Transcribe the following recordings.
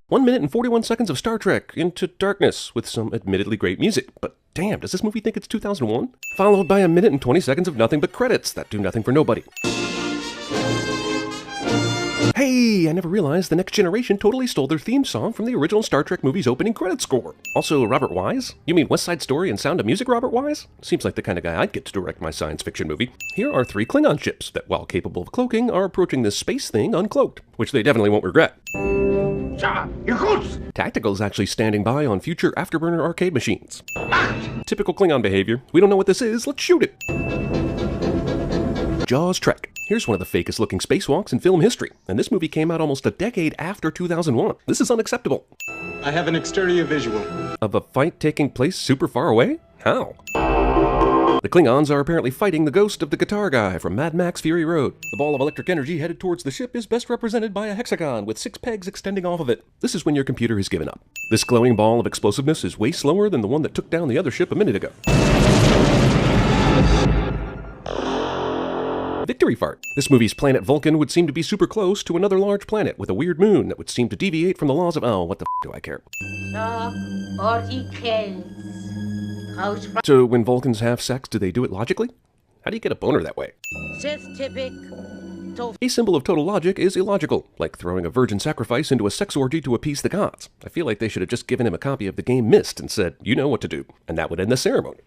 1 minute and 41 seconds of Star Trek Into Darkness with some admittedly great music, but damn, does this movie think it's 2001? Followed by 1 minute and 20 seconds of nothing but credits that do nothing for nobody. Hey, I never realized The Next Generation totally stole their theme song from the original Star Trek movie's opening credit score. Also, Robert Wise? You mean West Side Story and Sound of Music Robert Wise? Seems like the kind of guy I'd get to direct my science fiction movie. Here are 3 Klingon ships that, while capable of cloaking, are approaching this space thing uncloaked, which they definitely won't regret. Tactical's actually standing by on future Afterburner arcade machines. Typical Klingon behavior. We don't know what this is, let's shoot it! Jaws Trek. Here's one of the fakest looking spacewalks in film history, and this movie came out almost a decade after 2001. This is unacceptable. I have an exterior visual. Of a fight taking place super far away? How? The Klingons are apparently fighting the ghost of the guitar guy from Mad Max Fury Road. The ball of electric energy headed towards the ship is best represented by a hexagon with 6 pegs extending off of it. This is when your computer has given up. This glowing ball of explosiveness is way slower than the one that took down the other ship a minute ago. Victory fart. This movie's planet Vulcan would seem to be super close to another large planet with a weird moon that would seem to deviate from the laws of, oh, what the f do I care? So when Vulcans have sex, do they do it logically? How do you get a boner that way? A symbol of total logic is illogical, like throwing a virgin sacrifice into a sex orgy to appease the gods. I feel like they should have just given him a copy of the game Myst and said, you know what to do, and that would end the ceremony.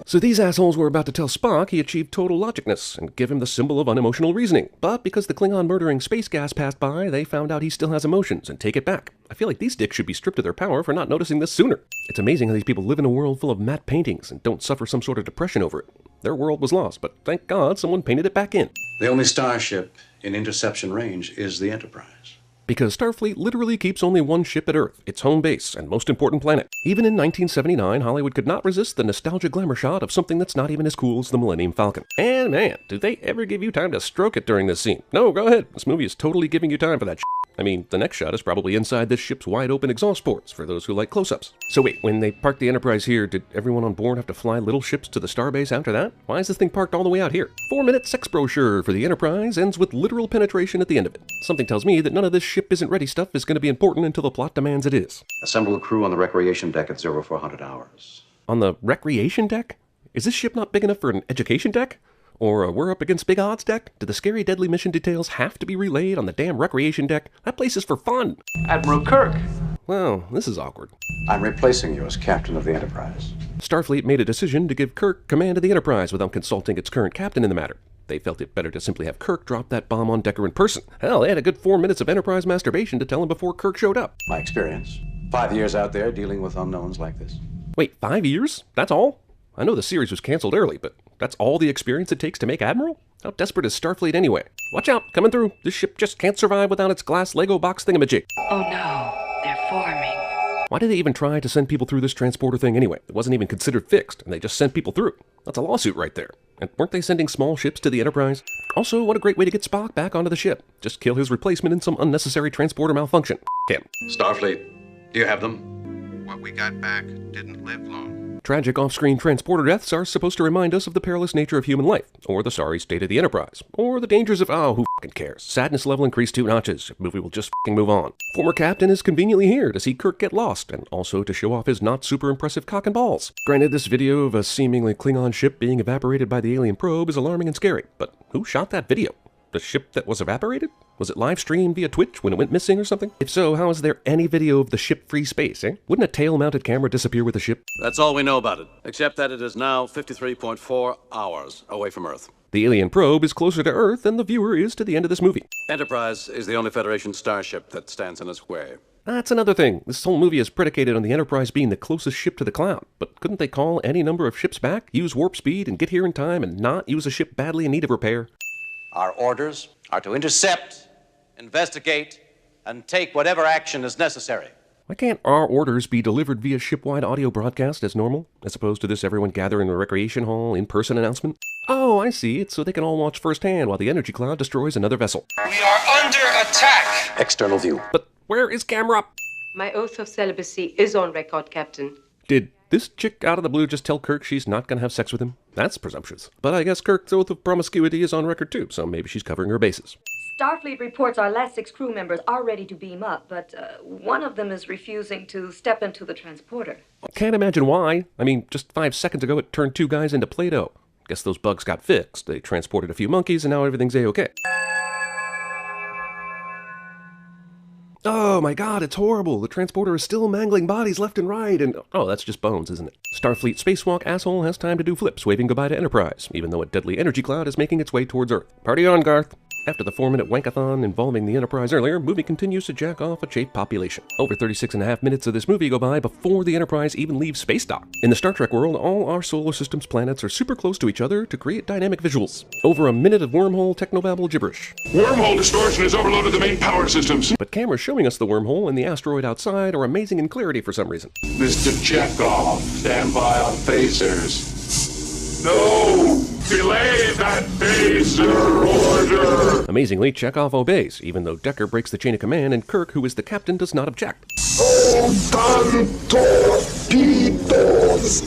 So these assholes were about to tell Spock he achieved total logicness and give him the symbol of unemotional reasoning. But because the Klingon murdering space gas passed by, they found out he still has emotions and take it back. I feel like these dicks should be stripped of their power for not noticing this sooner. It's amazing how these people live in a world full of matte paintings and don't suffer some sort of depression over it. Their world was lost, but thank God someone painted it back in. The only starship in interception range is the Enterprise. Because Starfleet literally keeps only one ship at Earth, its home base and most important planet. Even in 1979, Hollywood could not resist the nostalgia glamour shot of something that's not even as cool as the Millennium Falcon. And man, do they ever give you time to stroke it during this scene? No, go ahead. This movie is totally giving you time for that shit. I mean, the next shot is probably inside this ship's wide open exhaust ports, for those who like close-ups. So wait, when they parked the Enterprise here, did everyone on board have to fly little ships to the starbase after that? Why is this thing parked all the way out here? 4-minute sex brochure for the Enterprise ends with literal penetration at the end of it. Something tells me that none of this ship isn't ready stuff is going to be important until the plot demands it is. Assemble a crew on the recreation deck at 0400 hours. On the recreation deck? Is this ship not big enough for an education deck? Or a we're up against big odds deck? Do the scary deadly mission details have to be relayed on the damn recreation deck? That place is for fun! Admiral Kirk. Well, this is awkward. I'm replacing you as captain of the Enterprise. Starfleet made a decision to give Kirk command of the Enterprise without consulting its current captain in the matter. They felt it better to simply have Kirk drop that bomb on Decker in person. Hell, they had a good 4 minutes of Enterprise masturbation to tell him before Kirk showed up. My experience. 5 years out there dealing with unknowns like this. Wait, 5 years? That's all? I know the series was canceled early, but that's all the experience it takes to make Admiral? How desperate is Starfleet anyway? Watch out, coming through. This ship just can't survive without its glass Lego box thingamajig. Oh no, they're forming. Why did they even try to send people through this transporter thing anyway? It wasn't even considered fixed, and they just sent people through it. That's a lawsuit right there. And weren't they sending small ships to the Enterprise? Also, what a great way to get Spock back onto the ship. Just kill his replacement in some unnecessary transporter malfunction. Him. Starfleet, do you have them? What we got back didn't live long. Tragic off-screen transporter deaths are supposed to remind us of the perilous nature of human life, or the sorry state of the Enterprise, or the dangers of, oh, who f***ing cares? Sadness level increased 2 notches. Movie will just f***ing move on. Former captain is conveniently here to see Kirk get lost, and also to show off his not super impressive cock and balls. Granted, this video of a seemingly Klingon ship being evaporated by the alien probe is alarming and scary, but who shot that video? The ship that was evaporated? Was it live streamed via Twitch when it went missing or something? If so, how is there any video of the ship free space, eh? Wouldn't a tail-mounted camera disappear with the ship? That's all we know about it, except that it is now 53.4 hours away from Earth. The alien probe is closer to Earth than the viewer is to the end of this movie. Enterprise is the only Federation starship that stands in its way. That's another thing. This whole movie is predicated on the Enterprise being the closest ship to the cloud. But couldn't they call any number of ships back, use warp speed, and get here in time, and not use a ship badly in need of repair? Our orders are to intercept, investigate, and take whatever action is necessary. Why can't our orders be delivered via ship-wide audio broadcast as normal, as opposed to this everyone gathering in a recreation hall in-person announcement? Oh, I see. It's so they can all watch firsthand while the energy cloud destroys another vessel. We are under attack! External view. But where is camera? My oath of celibacy is on record, Captain. Did this chick out of the blue just tell Kirk she's not gonna have sex with him? That's presumptuous. But I guess Kirk's oath of promiscuity is on record too, so maybe she's covering her bases. Starfleet reports our last 6 crew members are ready to beam up, but one of them is refusing to step into the transporter. Can't imagine why. I mean, just 5 seconds ago it turned 2 guys into Play-Doh. Guess those bugs got fixed. They transported a few monkeys and now everything's A-okay. Oh my god, it's horrible. The transporter is still mangling bodies left and right, and oh, that's just bones, isn't it? Starfleet spacewalk asshole has time to do flips, waving goodbye to Enterprise, even though a deadly energy cloud is making its way towards Earth. Party on, Garth! After the 4-minute wankathon involving the Enterprise earlier, movie continues to jack off a chafe population. Over 36.5 minutes of this movie go by before the Enterprise even leaves space dock. In the Star Trek world, all our solar system's planets are super close to each other to create dynamic visuals. Over a minute of wormhole technobabble gibberish. Wormhole distortion has overloaded the main power systems. But cameras showing us the wormhole and the asteroid outside are amazing in clarity for some reason. Mr. Chekhov, stand by on phasers. No! Delay that phaser order! Amazingly, Chekhov obeys, even though Decker breaks the chain of command and Kirk, who is the captain, does not object. Torpedoes!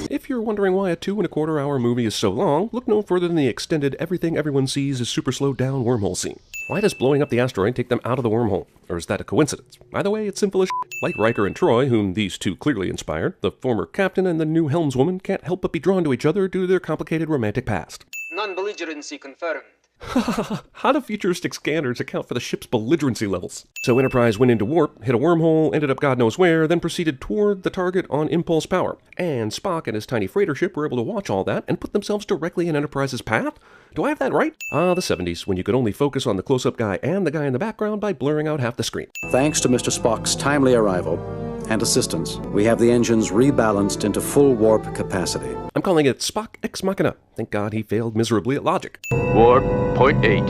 If you're wondering why a 2.25-hour movie is so long, look no further than the extended Everything Everyone Sees is Super Slowed Down wormhole scene. Why does blowing up the asteroid take them out of the wormhole? Or is that a coincidence? Either way, it's simple as shit. Like Riker and Troy, whom these two clearly inspired, the former captain and the new helmswoman can't help but be drawn to each other due to their complicated romantic past. Non-belligerency confirmed. How do futuristic scanners account for the ship's belligerency levels? So Enterprise went into warp, hit a wormhole, ended up God knows where, then proceeded toward the target on impulse power. And Spock and his tiny freighter ship were able to watch all that and put themselves directly in Enterprise's path? Do I have that right? Ah, the 70s, when you could only focus on the close-up guy and the guy in the background by blurring out half the screen. Thanks to Mr. Spock's timely arrival and assistance, we have the engines rebalanced into full warp capacity. I'm calling it Spock Ex Machina. Thank God he failed miserably at logic. Warp point 8.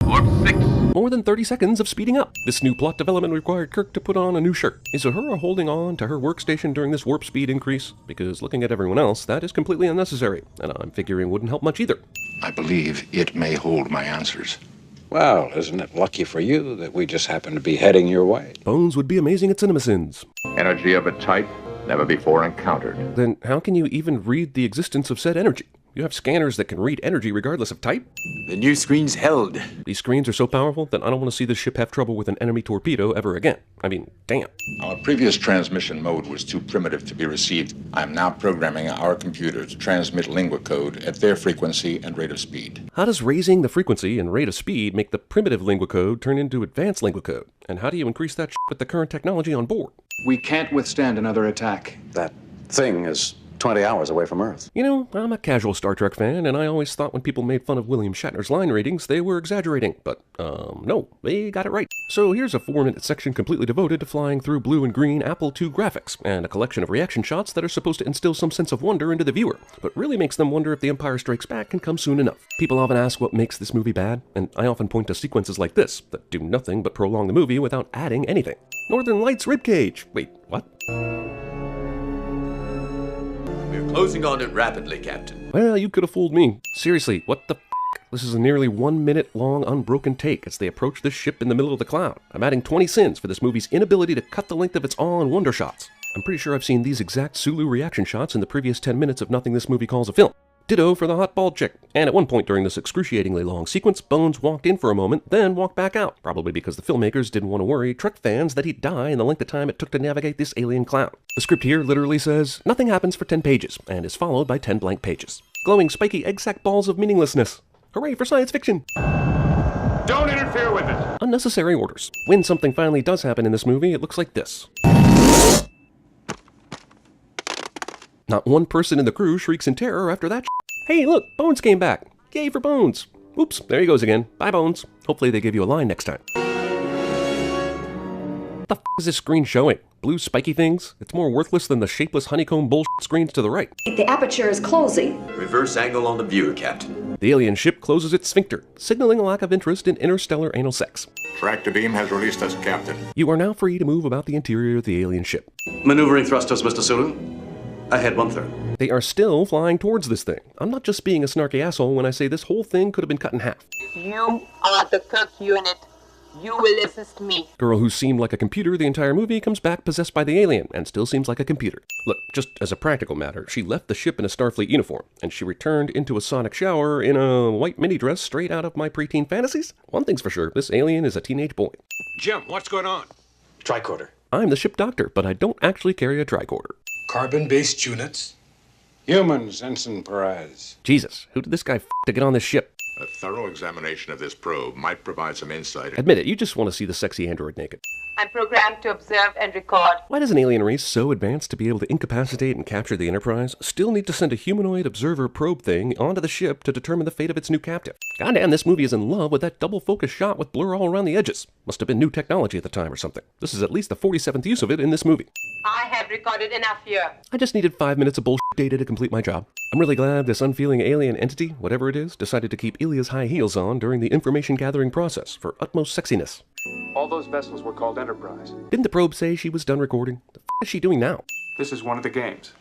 Warp 6. More than 30 seconds of speeding up. This new plot development required Kirk to put on a new shirt. Is it her holding on to her workstation during this warp speed increase? Because looking at everyone else, that is completely unnecessary, and I'm figuring wouldn't help much either. I believe it may hold my answers. Well, isn't it lucky for you that we just happen to be heading your way? Bones would be amazing at CinemaSins. Energy of a type never before encountered. Then how can you even read the existence of said energy? You have scanners that can read energy regardless of type? The new screen's held. These screens are so powerful that I don't want to see this ship have trouble with an enemy torpedo ever again. I mean, damn. Our previous transmission mode was too primitive to be received. I am now programming our computer to transmit lingua code at their frequency and rate of speed. How does raising the frequency and rate of speed make the primitive lingua code turn into advanced lingua code? And how do you increase that with the current technology on board? We can't withstand another attack. That thing is 20 hours away from Earth. You know, I'm a casual Star Trek fan, and I always thought when people made fun of William Shatner's line readings, they were exaggerating. But, no, they got it right. So here's a 4-minute section completely devoted to flying through blue and green Apple II graphics, and a collection of reaction shots that are supposed to instill some sense of wonder into the viewer, but really makes them wonder if The Empire Strikes Back can come soon enough. People often ask what makes this movie bad, and I often point to sequences like this, that do nothing but prolong the movie without adding anything. Northern Lights ribcage! Wait, what? We're closing on it rapidly, Captain. Well, you could have fooled me. Seriously, what the f***? This is a nearly 1 minute long unbroken take as they approach this ship in the middle of the cloud. I'm adding 20 sins for this movie's inability to cut the length of its awe and wonder shots. I'm pretty sure I've seen these exact Sulu reaction shots in the previous 10 minutes of nothing this movie calls a film. Ditto for the hot bald chick. And at one point during this excruciatingly long sequence, Bones walked in for a moment, then walked back out. Probably because the filmmakers didn't want to worry Trek fans that he'd die in the length of time it took to navigate this alien cloud. The script here literally says, nothing happens for 10 pages, and is followed by 10 blank pages. Glowing, spiky, egg sack balls of meaninglessness. Hooray for science fiction! Don't interfere with it! Unnecessary orders. When something finally does happen in this movie, it looks like this. Not one person in the crew shrieks in terror after that. Hey, look, Bones came back. Yay for Bones. Oops, there he goes again. Bye, Bones. Hopefully they give you a line next time. What the f*** is this screen showing? Blue spiky things? It's more worthless than the shapeless honeycomb bullshit screens to the right. The aperture is closing. Reverse angle on the viewer, Captain. The alien ship closes its sphincter, signaling a lack of interest in interstellar anal sex. Tractor beam has released us, Captain. You are now free to move about the interior of the alien ship. Maneuvering thrusters, Mr. Sulu. Ahead 1/3. They are still flying towards this thing. I'm not just being a snarky asshole when I say this whole thing could have been cut in half. You are the Kirk unit. You will assist me. Girl who seemed like a computer the entire movie comes back possessed by the alien and still seems like a computer. Look, just as a practical matter, she left the ship in a Starfleet uniform, and she returned into a sonic shower in a white mini dress straight out of my preteen fantasies. One thing's for sure, this alien is a teenage boy. Jim, what's going on? Tricorder. I'm the ship doctor, but I don't actually carry a tricorder. Carbon-based units. Humans, Ensign Perez. Jesus, who did this guy to get on this ship? A thorough examination of this probe might provide some insight. Admit it, you just want to see the sexy android naked. I'm programmed to observe and record. Why does an alien race so advanced to be able to incapacitate and capture the Enterprise still need to send a humanoid observer probe thing onto the ship to determine the fate of its new captive? Goddamn, this movie is in love with that double focus shot with blur all around the edges. Must have been new technology at the time or something. This is at least the 47th use of it in this movie. I have recorded enough here. I just needed 5 minutes of bullshit data to complete my job. I'm really glad this unfeeling alien entity, whatever it is, decided to keep Ilya's high heels on during the information gathering process for utmost sexiness. All those vessels were called Enterprise. Didn't the probe say she was done recording? The f is she doing now? This is one of the games.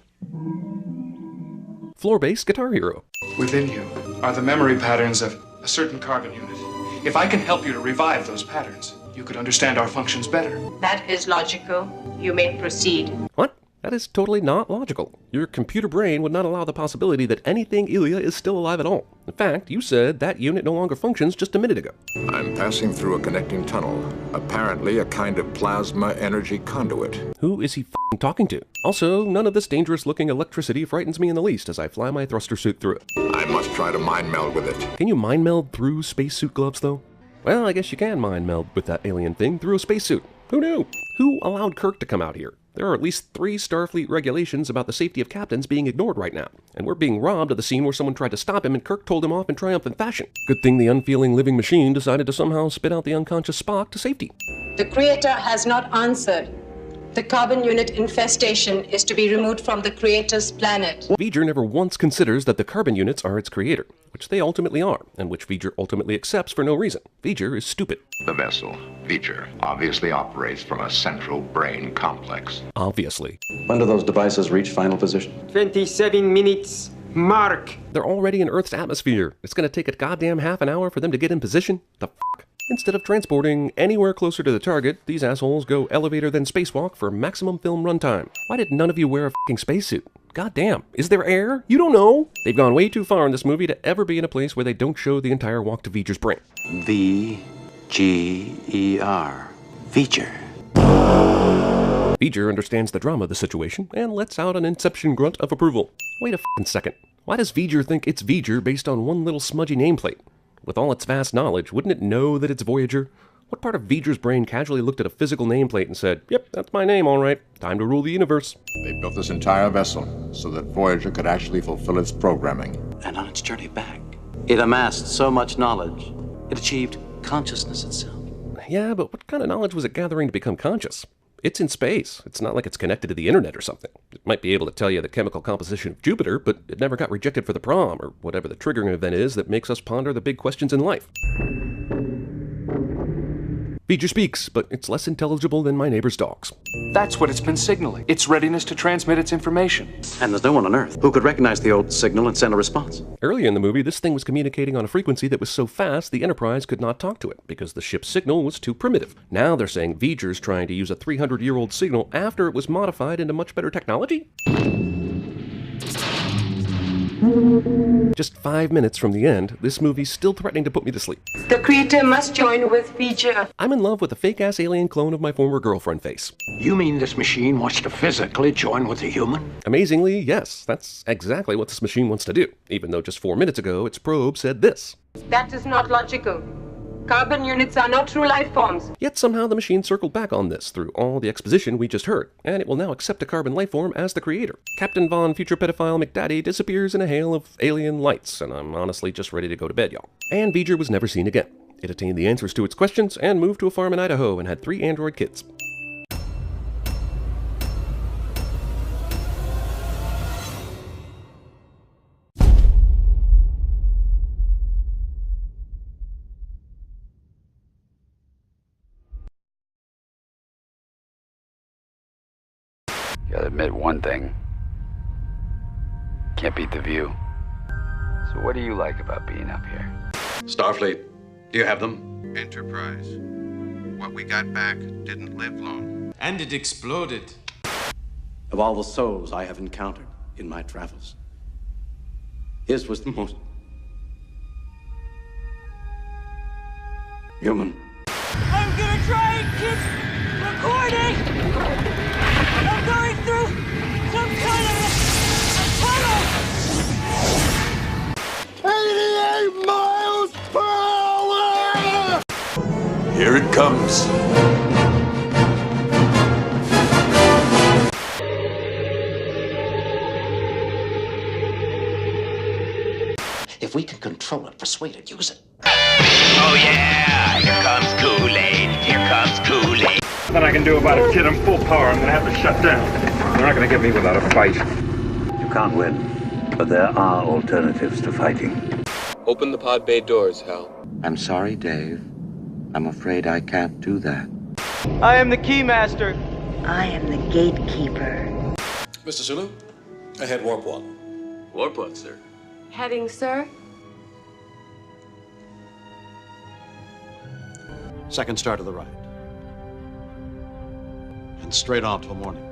Floor-based Guitar Hero. Within you are the memory patterns of a certain carbon unit. If I can help you to revive those patterns, you could understand our functions better. That is logical. You may proceed. What? That is totally not logical. Your computer brain would not allow the possibility that anything Ilya is still alive at all. In fact, you said that unit no longer functions just a minute ago. I'm passing through a connecting tunnel, apparently a kind of plasma energy conduit. Who is he f***ing talking to? Also, none of this dangerous-looking electricity frightens me in the least as I fly my thruster suit through it. I must try to mind meld with it. Can you mind meld through spacesuit gloves, though? Well, I guess you can mind meld with that alien thing through a spacesuit. Who knew? Who allowed Kirk to come out here? There are at least 3 Starfleet regulations about the safety of captains being ignored right now, and we're being robbed of the scene where someone tried to stop him and Kirk told him off in triumphant fashion. Good thing the unfeeling living machine decided to somehow spit out the unconscious Spock to safety. The Creator has not answered. The carbon unit infestation is to be removed from the Creator's planet. V'ger never once considers that the carbon units are its creator, which they ultimately are, and which V'ger ultimately accepts for no reason. V'ger is stupid. The vessel, V'ger, obviously operates from a central brain complex. Obviously. When do those devices reach final position? 27 minutes. Mark. They're already in Earth's atmosphere. It's gonna take a goddamn half an hour for them to get in position? The fuck? Instead of transporting anywhere closer to the target, these assholes go elevator then spacewalk for maximum film runtime. Why did none of you wear a fucking spacesuit? Goddamn, is there air? You don't know! They've gone way too far in this movie to ever be in a place where they don't show the entire walk to V'ger's brain. V-G-E-R. V'ger. V'ger understands the drama of the situation and lets out an inception grunt of approval. Wait a fucking second. Why does V'ger think it's V'ger based on one little smudgy nameplate? With all its vast knowledge, wouldn't it know that it's Voyager? What part of V'ger's brain casually looked at a physical nameplate and said, yep, that's my name, all right. Time to rule the universe. They built this entire vessel so that Voyager could actually fulfill its programming. And on its journey back, it amassed so much knowledge, it achieved consciousness itself. Yeah, but what kind of knowledge was it gathering to become conscious? It's in space. It's not like it's connected to the internet or something. It might be able to tell you the chemical composition of Jupiter, but it never got rejected for the prom, or whatever the triggering event is that makes us ponder the big questions in life. V'ger speaks, but it's less intelligible than my neighbor's dogs. That's what it's been signaling. Its readiness to transmit its information. And there's no one on Earth who could recognize the old signal and send a response. Earlier in the movie, this thing was communicating on a frequency that was so fast the Enterprise could not talk to it, because the ship's signal was too primitive. Now they're saying V'ger's trying to use a 300-year-old signal after it was modified into much better technology? Just 5 minutes from the end, this movie's still threatening to put me to sleep. The Creator must join with V'ger. I'm in love with a fake-ass alien clone of my former girlfriend face. You mean this machine wants to physically join with a human? Amazingly, yes, that's exactly what this machine wants to do, even though just 4 minutes ago its probe said this. That is not logical. Carbon units are not true life forms. Yet somehow the machine circled back on this through all the exposition we just heard, and it will now accept a carbon life form as the creator. Captain Von Future Pedophile McDaddy disappears in a hail of alien lights, and I'm honestly just ready to go to bed, y'all. And V'ger was never seen again. It attained the answers to its questions and moved to a farm in Idaho and had 3 android kids. Gotta admit one thing. Can't beat the view. So what do you like about being up here? Starfleet, do you have them? Enterprise. what we got back didn't live long. And it exploded. Of all the souls I have encountered in my travels, his was the most human. I'm gonna try and keep recording! I'm going through some kind of a tunnel! 88 miles per hour! Here it comes. If we can control it, persuade it, use it. Oh yeah! Here comes Kool-Aid. Here comes Kool-Aid. Nothing I can do about it, kid. I'm full power. I'm gonna have to shut down. They're not gonna get me without a fight. You can't win, but there are alternatives to fighting. Open the pod bay doors, Hal. I'm sorry, Dave. I'm afraid I can't do that. I am the Keymaster. I am the Gatekeeper. Mr. Sulu, ahead warp 1. Warp 1, sir. Heading, sir? Second star to the right. And straight on till morning.